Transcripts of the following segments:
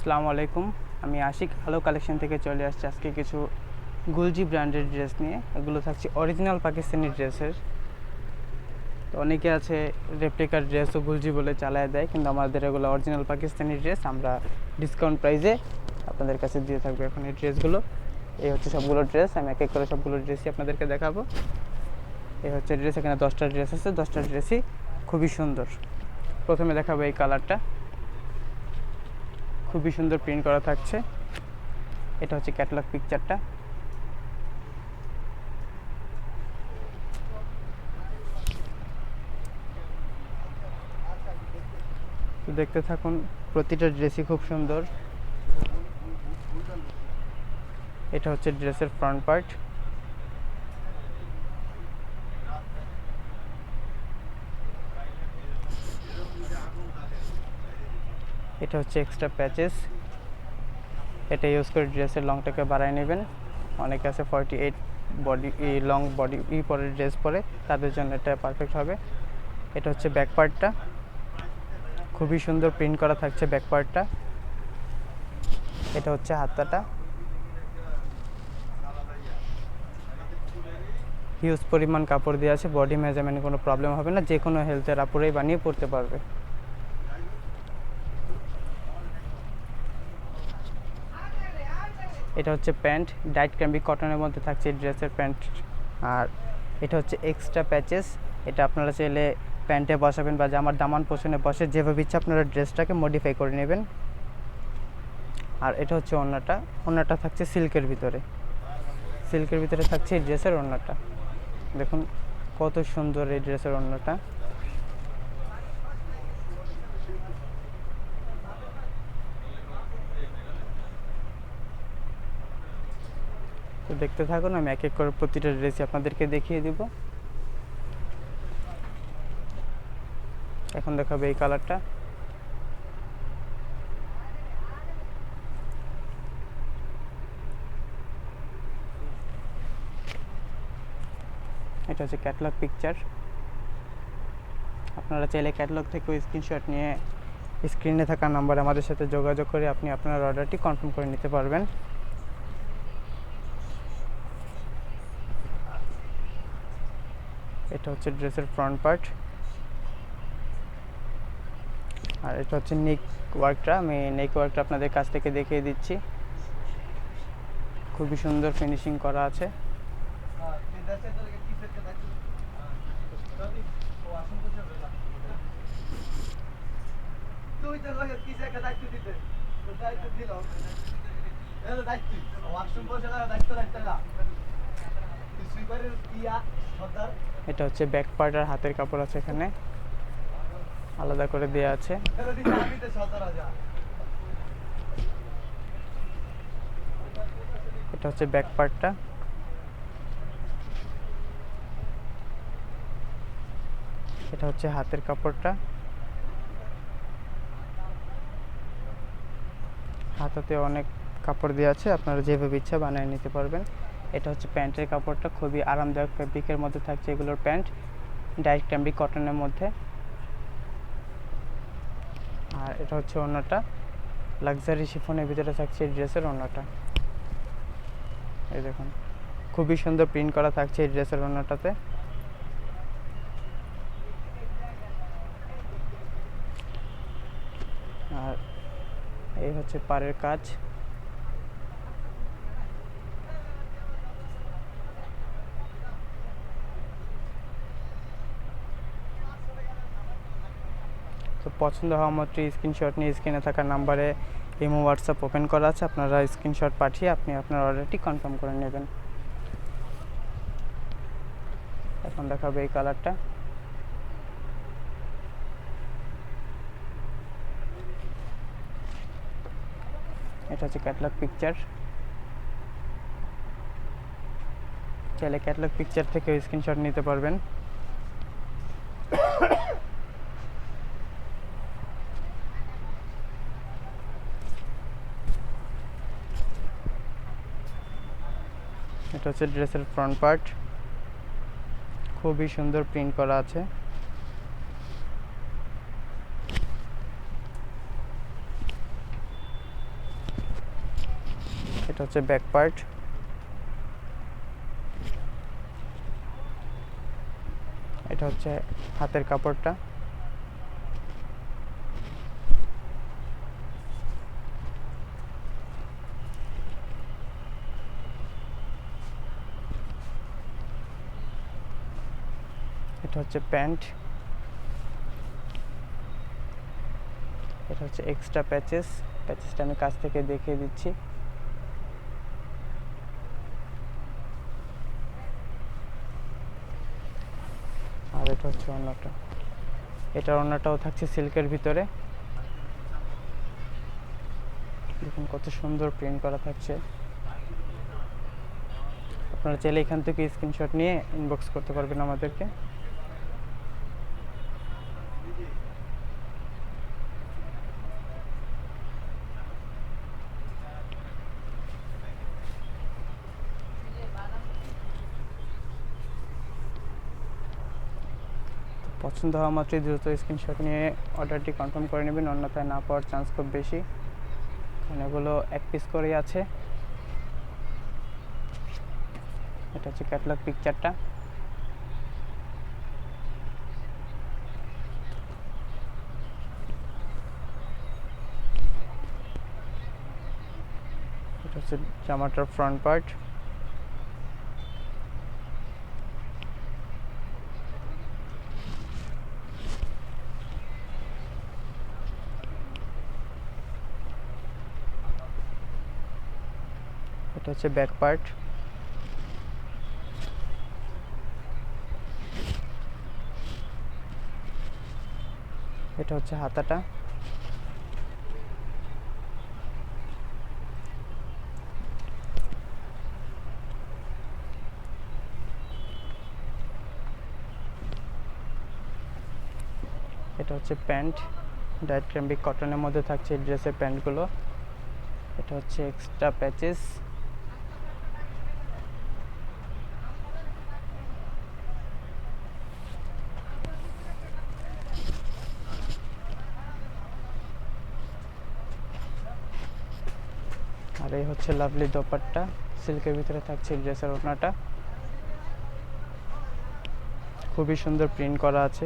আসসালামু আলাইকুম। আমি আশিক আলো কালেকশন থেকে চলে আসছি আজকে কিছু গুলজি ব্র্যান্ডের ড্রেস নিয়ে। এগুলো থাকছে অরিজিনাল পাকিস্তানি ড্রেসের। তো অনেকে আছে রেপ্লিকার ড্রেসও গুলজি বলে চালায় দেয়, কিন্তু আমাদের এগুলো অরিজিনাল পাকিস্তানি ড্রেস। আমরা ডিসকাউন্ট প্রাইসে আপনাদের কাছে দিয়ে থাকবো এখন এই ড্রেসগুলো। এই হচ্ছে সবগুলো ড্রেস, আমি এক এক করে সবগুলো ড্রেসই আপনাদেরকে দেখাবো। এই হচ্ছে ড্রেস, এখানে 10টা ড্রেস আছে, 10টা ড্রেসই খুবই সুন্দর। প্রথমে দেখাবো এই কালারটা, খুবই সুন্দর প্রিন্ট করা থাকছে। এটা হচ্ছে ক্যাটালগ পিকচারটা। দেখতে থাকুন, প্রতিটা ড্রেসই খুব সুন্দর। এটা হচ্ছে ড্রেসের ফ্রন্ট পার্ট। এটা হচ্ছে এক্সট্রা প্যাচেস, এটা ইউজ করে ড্রেসের লংটাকে বাড়ায় নেবেন। অনেকে আছে 48 বডি লং বডি পরে ড্রেস পরে, তাদের জন্য এটা পারফেক্ট হবে। এটা হচ্ছে ব্যাক পার্টটা, খুবই সুন্দর প্রিন্ট করা থাকছে ব্যাক পার্টটা। এটা হচ্ছে হাতাটা, হিউজ পরিমাণ কাপড় দেওয়া আছে, বডি মেজারমেন্টে কোনো প্রবলেম হবে না, যে কোনো হেলথের আপুরাই বানিয়ে পরতে পারবে। এটা হচ্ছে প্যান্ট, ডাইট ক্যাম্বি কটনের মধ্যে থাকছে এই ড্রেসের প্যান্ট। আর এটা হচ্ছে এক্সট্রা প্যাচেস, এটা আপনারা চাইলে প্যান্টে বসাবেন বা জামার দামান পোষণে বসে যেভাবে ইচ্ছা আপনারা ড্রেসটাকে মডিফাই করে নেবেন। আর এটা হচ্ছে ওড়নাটা, ওড়নাটা থাকছে সিল্কের ভিতরে, সিল্কের ভিতরে থাকছে এই ড্রেসের ওড়নাটা। দেখুন কত সুন্দর এই ড্রেসের ওড়নাটা। তো দেখতে থাকুন, আমি এক এক করে প্রতিটা ড্রেসই আপনাদেরকে দেখিয়ে দিব। এখন দেখাবো এই কালারটা। এটা হচ্ছে ক্যাটালগ পিকচার। আপনারা চাইলে ক্যাটালগ থেকে স্ক্রিনশট নিয়ে স্ক্রিনে থাকা নাম্বারে আমাদের সাথে যোগাযোগ করে আপনি আপনার অর্ডারটি কনফার্ম করে নিতে পারবেন। এটা হচ্ছে ড্রেসের ফ্রন্ট পার্ট। আর এটা হচ্ছে নেক ওয়ার্কটা, আমি নেক ওয়ার্কটা আপনাদের কাছ থেকে দেখিয়ে দিচ্ছি। খুবই সুন্দর ফিনিশিং করা আছে। এটা হচ্ছে ব্যাক পার্ট আর হাতের কাপড় আছে, এখানে আলাদা করে দেওয়া আছে। এটা হচ্ছে ব্যাক পার্টটা। এটা হচ্ছে হাতের কাপড়টা, হাতাতে অনেক কাপড় দেওয়া আছে, আপনারা যেভাবে ইচ্ছা বানিয়ে নিতে পারবেন। এটা হচ্ছে প্যান্টের কাপড়টা, খুবই আরামদায়ক ফেব্রিকের মধ্যে থাকছে এগুলোর প্যান্ট, ডাইরেক্ট ক্যাম্ব্রিক কটনের মধ্যে। আর এটা হচ্ছে ওড়নাটা, লাক্সারি শিফনের ভিতরে থাকছে এই ড্রেসের ওড়নাটা। এই দেখুন খুবই সুন্দর প্রিন্ট করা থাকছে এই ড্রেসের ওড়নাটাতে। আর এই হচ্ছে পাড়ের কাজ। তো পছন্দ হওয়া মাত্র স্ক্রিনশট নিয়ে স্ক্রিনে থাকা নাম্বারে ইমো হোয়াটসঅ্যাপ ওপেন করা আছে, আপনারা স্ক্রিনশট পাঠিয়ে আপনি আপনার অর্ডারটি কনফার্ম করে নেবেন। এখন দেখাবো এই কালারটা। এটা হচ্ছে ক্যাটালগ পিকচার, চাইলে ক্যাটালগ পিকচার থেকে স্ক্রিনশট নিতে পারবেন। এটা হচ্ছে ড্রেসের ফ্রন্ট পার্ট, খুবই সুন্দর প্রিন্ট করা আছে। এটা হচ্ছে ব্যাক পার্ট। এটা হচ্ছে হাতের কাপড়টা। এটা হচ্ছে প্যান্ট। এটা হচ্ছে এক্সট্রা প্যাচেসটা আমি কাছ থেকে দেখিয়ে দিচ্ছি। আর এটা হচ্ছে ওড়নাটা। এটার ওড়নাটাও থাকছে সিল্কের ভিতরে। দেখুন কত সুন্দর প্রিন্ট করা থাকছে। আপনারা চাইলে এখান থেকে স্ক্রিনশট নিয়ে ইনবক্স করতে পারবেন আমাদেরকে। পছন্দ হওয়া মাত্রই দ্রুত স্ক্রিনশট নিয়ে অর্ডারটি কনফার্ম করে নেবেন, অন্যথায় না পাওয়ার চান্স খুব বেশি, কারণ এগুলো এক পিস করেই আছে। এটা হচ্ছে ক্যাটালগ পিকচারটা। এটা হচ্ছে জামাটার ফ্রন্ট পার্ট। এটা হচ্ছে ব্যাক পার্ট। এটা হচ্ছে হাতাটা। এটা হচ্ছে প্যান্ট, ডায়েট ক্যাম্বিক কটনের মধ্যে থাকছে এই ড্রেসের প্যান্টগুলো। এটা হচ্ছে এক্সট্রা প্যাচেস। আর এই হচ্ছে লাভলি দোপাট্টা, সিল্কের ভিতরে থাকছে ড্রেসের ওড়নাটা। খুবই সুন্দর প্রিন্ট করা আছে।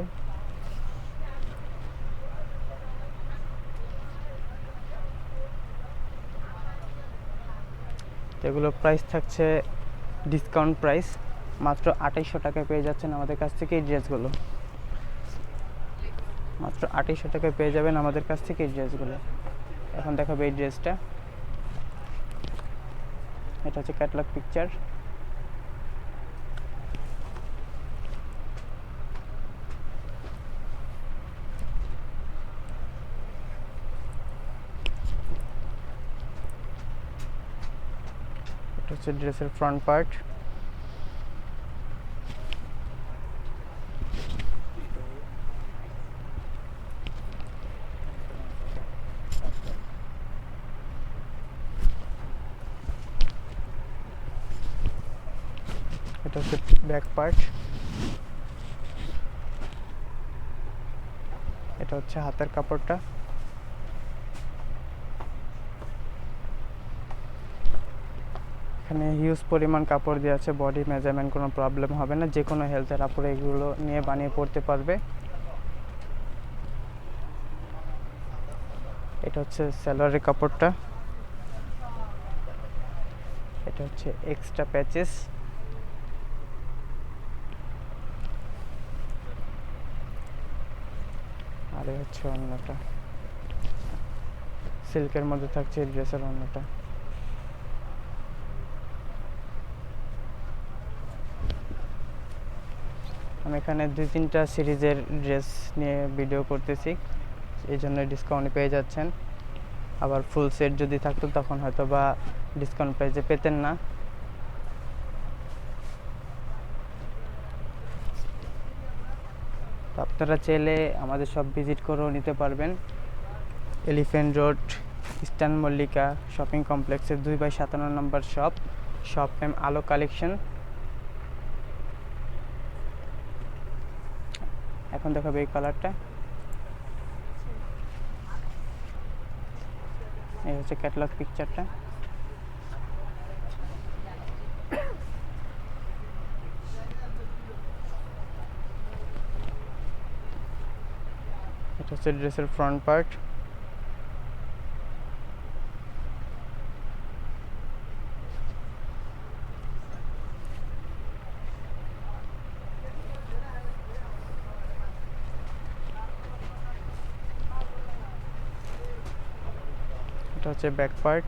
এগুলোর প্রাইস থাকছে ডিসকাউন্ট প্রাইস, মাত্র 2800 টাকায় পেয়ে যাচ্ছেন আমাদের কাছ থেকে এই ড্রেসগুলো। মাত্র 2800 টাকায় পেয়ে যাবেন আমাদের কাছ থেকে এই ড্রেসগুলো। এখন দেখাবো এই ড্রেসটা। এটা হচ্ছে ক্যাটালগ পিকচার। এটা হচ্ছে ড্রেসের ফ্রন্ট পার্ট। এটা হচ্ছে ব্যাক পার্ট। এটা হচ্ছে হাতের কাপড়টা। এখানে হিউজ পরিমাণ কাপড় দেওয়া আছে, বডি মেজারমেন্ট কোনো প্রবলেম হবে না, যে কোনো হেলথের আপুরে এগুলো নিয়ে বানিয়ে পড়তে পারবে। এটা হচ্ছে সালোয়ারের কাপড়টা। এটা হচ্ছে এক্সট্রা প্যাচেস। আর এই হচ্ছে ওড়নাটা, সিল্কের মধ্যে থাকছে এই ড্রেসের ওড়নাটা। আমি এখানে 2-3টা সিরিজের ড্রেস নিয়ে ভিডিও করতেছি, এই জন্য ডিসকাউন্ট পেয়ে যাচ্ছেন। আবার ফুল সেট যদি থাকতো তখন হয়তো বা ডিসকাউন্ট প্রাইসে পেতেন না। তো আপনারা চাইলে আমাদের সব ভিজিট করেও নিতে পারবেন। Elephant road, eastern Mallika shopping কমপ্লেক্সের 2/57 নম্বর শপ নেম আলো কালেকশন। এখন দেখাবো এই কালারটা। এই হচ্ছে ক্যাটালগ পিকচারটা। এটা হচ্ছে ড্রেসের ফ্রন্ট পার্ট। এটা হচ্ছে ব্যাক পার্ট।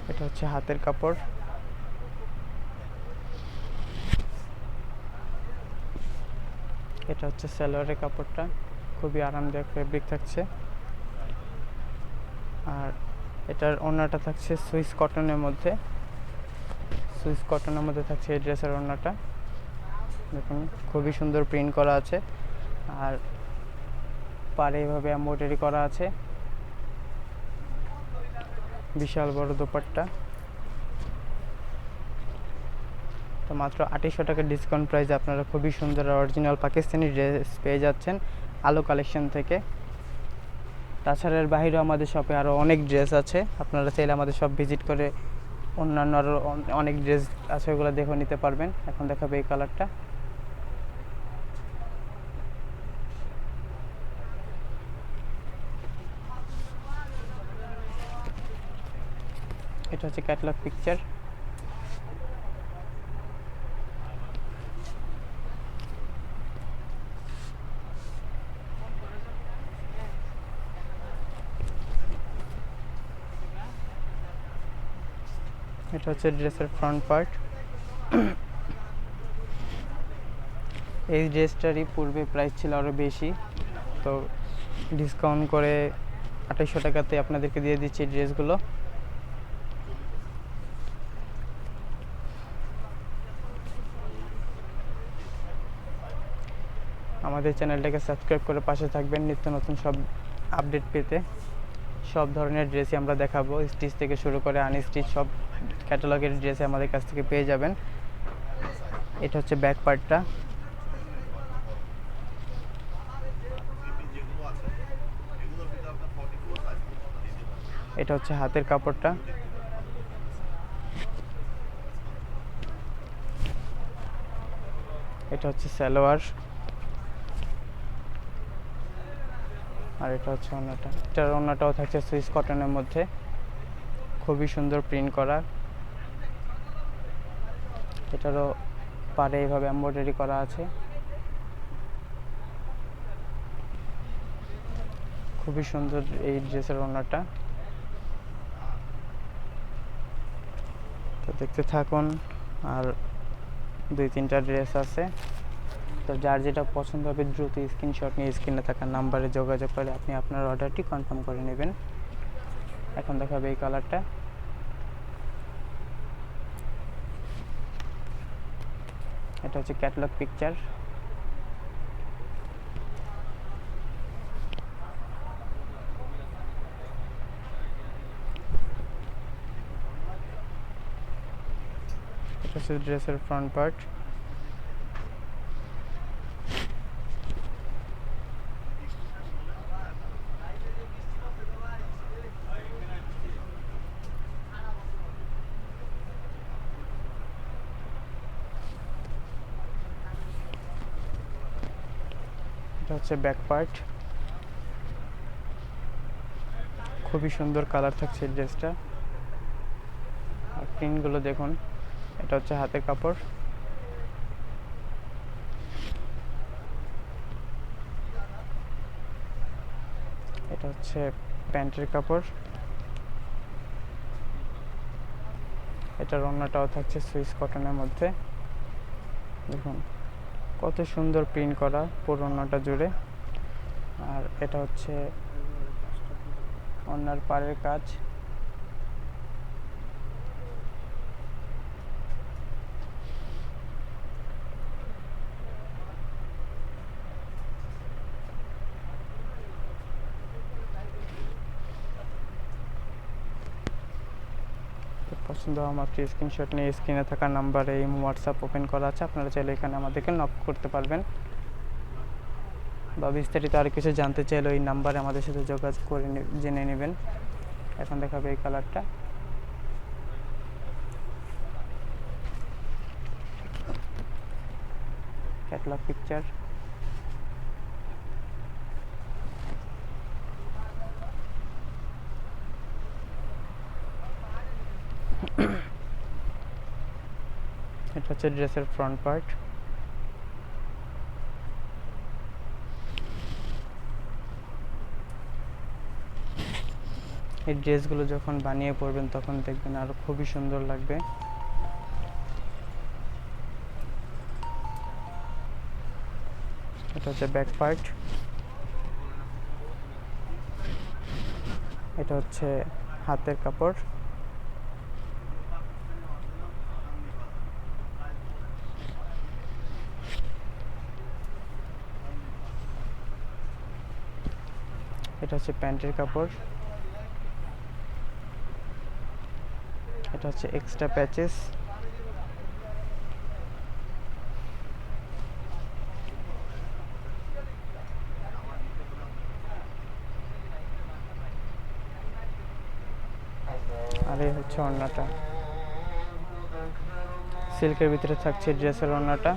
এটা হচ্ছে হাতের কাপড়। এটা হচ্ছে সালোয়ারের কাপড়টা, খুবই আরামদায়ক ফেব্রিক থাকছে। আর এটার ওড়নাটা থাকছে সুইস কটনের মধ্যে। সুইস কটনের মধ্যে থাকছে এই ড্রেসের ওড়নাটা। দেখুন খুবই সুন্দর প্রিন্ট করা আছে, আর পাড়ে এভাবে এমব্রয়ডারি করা আছে। বিশাল বড় দোপাট্টা। তো মাত্র 2800 টাকা ডিসকাউন্ট প্রাইসে আপনারা খুবই সুন্দর অরিজিনাল পাকিস্তানি ড্রেস পেয়ে যাচ্ছেন আলো কালেকশন থেকে। তাছাড়া এর বাইরেও আমাদের শপে আরও অনেক ড্রেস আছে, আপনারা চাইলে আমাদের শপ ভিজিট করে অন্যান্য আরও অনেক ড্রেস আছে ওগুলো দেখে নিতে পারবেন। এখন দেখাবে এই কালারটা। এটা হচ্ছে ক্যাটালগ পিকচার। এটা হচ্ছে ড্রেসের ফ্রন্ট পার্ট। এই ড্রেসটারই পূর্বে প্রাইস ছিল আরও বেশি, তো ডিসকাউন্ট করে 2800 টাকাতে আপনাদেরকে দিয়ে দিচ্ছি ড্রেসগুলো। আমাদের চ্যানেলটাকে সাবস্ক্রাইব করে পাশে থাকবেন নিত্য নতুন সব আপডেট পেতে। সব ধরনের ড্রেসই আমরা দেখাবো, স্টিচ থেকে শুরু করে আনস্টিচ সব ক্যাটালগের ড্রেসে আমাদের কাছ থেকে পেয়ে যাবেন। এটা হচ্ছে ব্যাক পার্টটা। এটা হচ্ছে হাতের কাপড়টা। এটা হচ্ছে সালোয়ার, আর এটা হচ্ছে ওড়নাটা। এটার ওড়নাটাও থাকছে সুইস কটনের মধ্যে, খুবই সুন্দর প্রিন্ট করা। এটারও পাড়ে এইভাবে এমব্রয়ডারি করা আছে, খুবই সুন্দর এই ড্রেসের ওড়নাটা। তো দেখতে থাকুন, আর 2-3টা ড্রেস আছে। তো যার যেটা পছন্দ হবে দ্রুত স্ক্রিনশট নিয়ে স্ক্রিনে থাকা নাম্বারে যোগাযোগ করে আপনি আপনার অর্ডারটি কনফার্ম করে নেবেন। এখন দেখাবে এই কালারটা। এটা হচ্ছে ক্যাটালগ পিকচার। এটা হচ্ছে ড্রেসের ফ্রন্ট পার্ট। এটা হচ্ছে ব্যাক পার্ট। খুবই সুন্দর কালার থাকছে এই ড্রেসটা, আর প্রিন্টগুলো দেখুন। এটা হচ্ছে হাতের কাপড়। এটা হচ্ছে প্যান্টের কাপড়। এটার ওড়নাটাও থাকছে সুইস কটনের মধ্যে। দেখুন কত সুন্দর প্রিন্ট করা পুরো ওড়নাটা জুড়ে। আর এটা হচ্ছে ওড়নার পাড়ের কাজ। পছন্দ হওয়া মাত্র স্ক্রিনশট নিয়ে স্ক্রিনে থাকা নাম্বারে এই হোয়াটসঅ্যাপ ওপেন করা আছে, আপনারা চাইলে এখানে আমাদেরকে নক করতে পারবেন, বা বিস্তারিত আর কিছু জানতে চাইলে ওই নাম্বারে আমাদের সাথে যোগাযোগ করে জেনে নেবেন। এখন দেখাবে এই কালারটা। Catalogue picture. এটা হচ্ছে ড্রেসের ফ্রন্ট পার্ট। এই ড্রেসগুলো যখন বানিয়ে পরবেন তখন দেখবেন আরো খুবই সুন্দর লাগবে। এটা হচ্ছে ব্যাক পার্ট। এটা হচ্ছে হাতের কাপড়। এটা হচ্ছে প্যান্টের কাপড়। এটা হচ্ছে এক্সট্রা প্যাচেস। আর এই হচ্ছে ওড়নাটা, সিল্কের ভিতরে থাকছে ড্রেসের ওড়নাটা।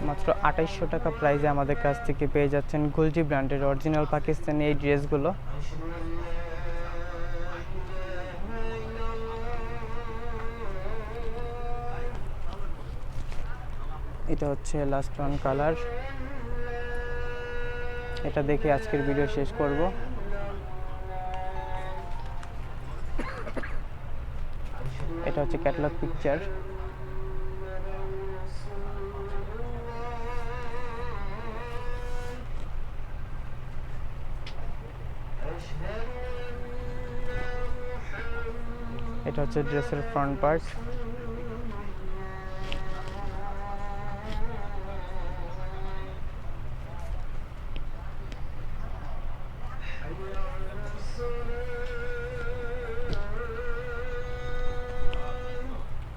মাত্র 2800 টাকা প্রাইসে আমাদের কাছ থেকে পেয়ে যাচ্ছেন গুলজি ব্র্যান্ডের অরিজিনাল পাকিস্তানি এই ড্রেসগুলো। এটা হচ্ছে লাস্ট ওয়ান কালার। এটা দেখে আজকের ভিডিও শেষ করব। এটা হচ্ছে ক্যাটালগ পিকচার। এটা হচ্ছে ড্রেসের ফ্রন্ট পার্ট।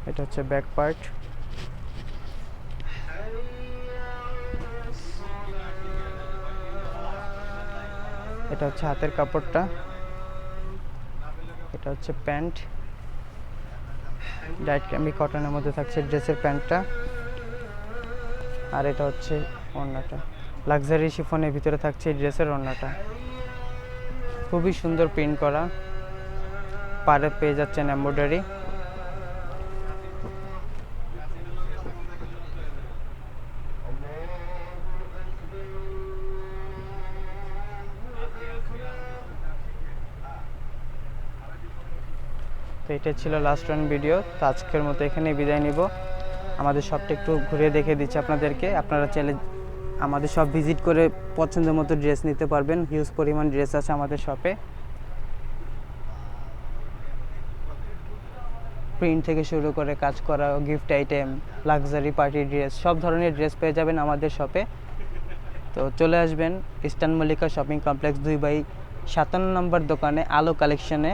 এটা হচ্ছে ব্যাক পার্ট। এটা হচ্ছে হাতের কাপড়টা। এটা হচ্ছে প্যান্ট, ডাইট ক্যামি কটনের মধ্যে থাকছে ড্রেসের প্যান্টটা। আর এটা হচ্ছে ওড়নাটা, লাক্সারি শিফনের ভিতরে থাকছে ড্রেসের ওড়নাটা। খুবই সুন্দর প্রিন্ট করা, পাড়ে পেয়ে যাচ্ছেন এমব্রয়ডারি। তো এটা ছিল লাস্ট ওয়ান ভিডিও। তো আজকের মতো এখানেই বিদায় নিব। আমাদের শপটা একটু ঘুরে দেখে দিচ্ছি আপনাদেরকে। আপনারা চাইলে আমাদের শপ ভিজিট করে পছন্দের মতো ড্রেস নিতে পারবেন। হিউজ পরিমাণ ড্রেস আছে আমাদের শপে। প্রিন্ট থেকে শুরু করে কাজ করা gift item, luxury party dress, সব ধরনের ড্রেস পেয়ে যাবেন আমাদের শপে। তো চলে আসবেন ইস্টার্ন মল্লিকা শপিং কমপ্লেক্স 2/57 নম্বর দোকানে আলো কালেকশনে।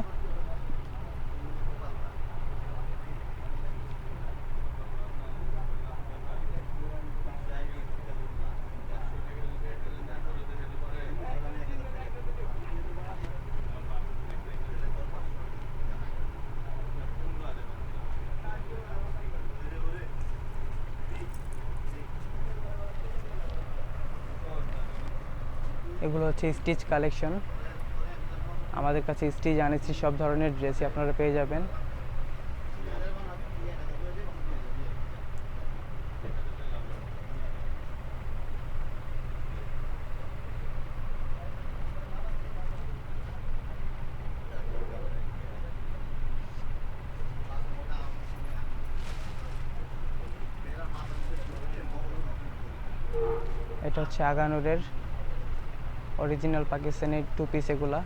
এগুলো হচ্ছে স্টিচ কালেকশন। আমাদের কাছে স্টিচ আনেছি সব ধরনের ড্রেসই আপনারা পেয়ে যাবেন। এটা হচ্ছে আগানুরের অরিজিনাল পাকিস্তানি টু পিস এগুলা।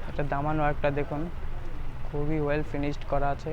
এটা দামান ওয়ার্কটা দেখুন, খুবই ওয়েল ফিনিশড করা আছে।